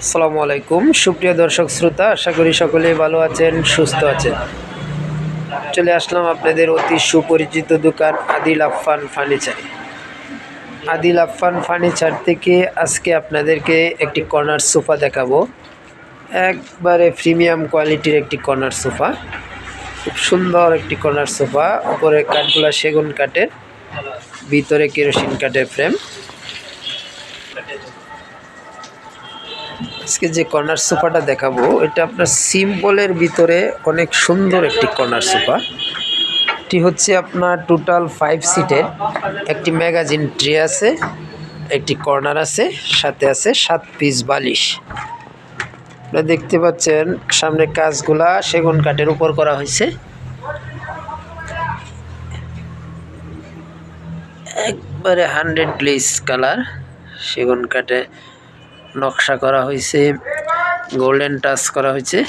আসসালামু আলাইকুম সুপ্রিয় দর্শক শ্রোতা, আশা করি সকলেই ভালো আছেন, সুস্থ আছেন। চলে আসলাম আপনাদের অতি সুপরিচিত দোকান আদিল আফফান ফার্নিচারে। আদিল আফফান ফার্নিচার থেকে আজকে আপনাদেরকে একটি কর্নার সোফা দেখাবো। একবারে প্রিমিয়াম কোয়ালিটির একটি কর্নার সোফা, খুব সুন্দর একটি কর্নার সোফা। উপরে কাঠগুলা সেগুন কাঠের, ভিতরে কেরোসিন কাঠের ফ্রেম। আজকে যে কর্নার সোফাটা দেখাবো এটা আপনার সিম্পলের ভিতরে অনেক সুন্দর একটি কর্নার সোফা। এটি হচ্ছে আপনার টোটাল 5 সিটের। একটি ম্যাগাজিন ট্রে আছে, একটি কর্নার আছে, সাথে আছে 7 পিস বালিশ। আপনারা দেখতে পাচ্ছেন সামনে কাজগুলা সেগুন কাঠের উপর করা হয়েছে। একবারে 100 গ্লেজ কালার সেগুন কাঠে নকশা করা হয়েছে, গোল্ডেন টাচ করা হয়েছে।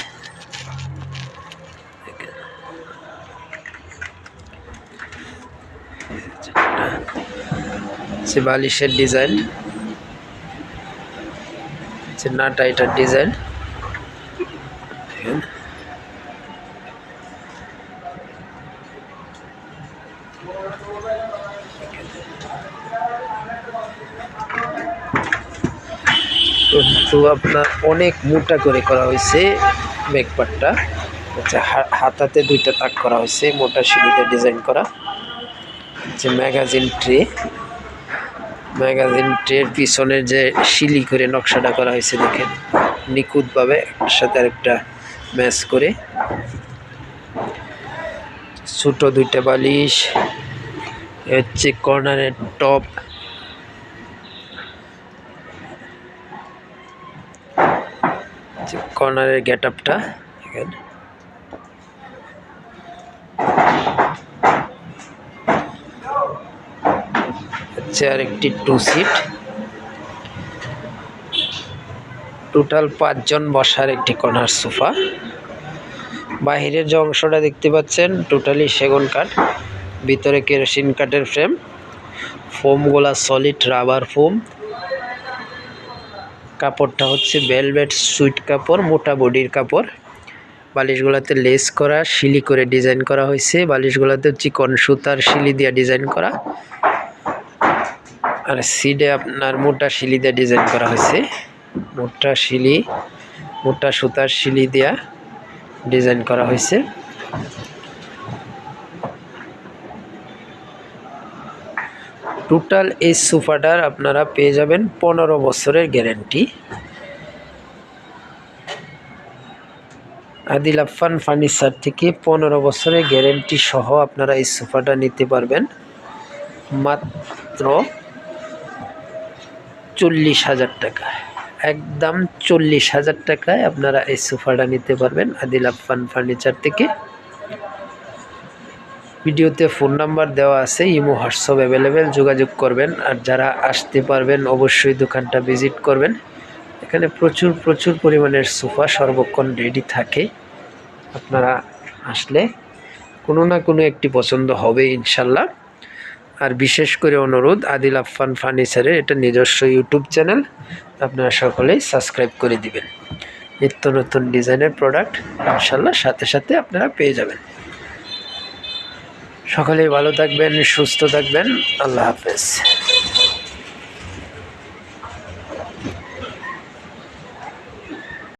বালিশের ডিজাইন, নাটা এটার ডিজাইন। কিন্তু আপনার অনেক মোটা করে করা হয়েছে ব্যাকপার্টটা। আচ্ছা, হাতাতে 2টা তাক করা হয়েছে, মোটা সিঁড়িতে ডিজাইন করা। যে ম্যাগাজিন ট্রের পিছনের যে শিলি করে নকশাটা করা হয়েছে দেখেন, নিখুঁতভাবে একটার সাথে আরেকটা ম্যাচ করে। ছোট 2টা বালিশ, হচ্ছে কর্নারের টপ, কর্নারের গেট আপটা দেখেন। হচ্ছে আর একটি 2 সিট, টোটাল 5 জন বসার একটি কর্নার সোফা। বাহিরের যে অংশটা দেখতে পাচ্ছেন টোটালি সেগুন কাঠ, ভিতরে কেরোসিন কাঠের ফ্রেম, ফোমগুলা সলিড রাবার ফোম। কাপড়টা হচ্ছে ভেলভেট সুইট কাপড়, মোটা বডির কাপড়। বালিশগুলোতে লেস করা, শিলি করে ডিজাইন করা হয়েছে। বালিশগুলোতে চিকন সুতার শিলি দিয়ে ডিজাইন করা, আর সিডে আপনার মোটা শিলি দিয়ে ডিজাইন করা হয়েছে। মোটা সুতার শিলি দিয়া ডিজাইন করা হয়েছে। টোটাল এই সোফাটার আপনারা পেয়ে যাবেন 15 বছরের গ্যারেন্টি। আদিল আফফান ফার্নিচার থেকে 15 বছরের গ্যারেন্টি সহ আপনারা এই সোফাটা নিতে পারবেন মাত্র 40,000 টাকা। একদম 40,000 টাকায় আপনারা এই সোফাটা নিতে পারবেন আদিল আফফান ফার্নিচার থেকে। ভিডিওতে ফোন নাম্বার দেওয়া আছে, ইমো হোয়াটসঅ্যাপ অ্যাভেলেবেল, যোগাযোগ করবেন। আর যারা আসতে পারবেন অবশ্যই দোকানটা ভিজিট করবেন। এখানে প্রচুর পরিমাণের সোফা সর্বক্ষণ রেডি থাকে। আপনারা আসলে কোনো না কোনো একটি পছন্দ হবে ইনশাল্লাহ। আর বিশেষ করে অনুরোধ, আদিল আফফান ফার্নিচারের এটা নিজস্ব ইউটিউব চ্যানেল, আপনারা সকলেই সাবস্ক্রাইব করে দিবেন। নিত্য নতুন ডিজাইনের প্রোডাক্ট ইনশাল্লাহ সাথে আপনারা পেয়ে যাবেন। সকলেই ভালো থাকবেন, সুস্থ থাকবেন। আল্লাহ হাফেজ।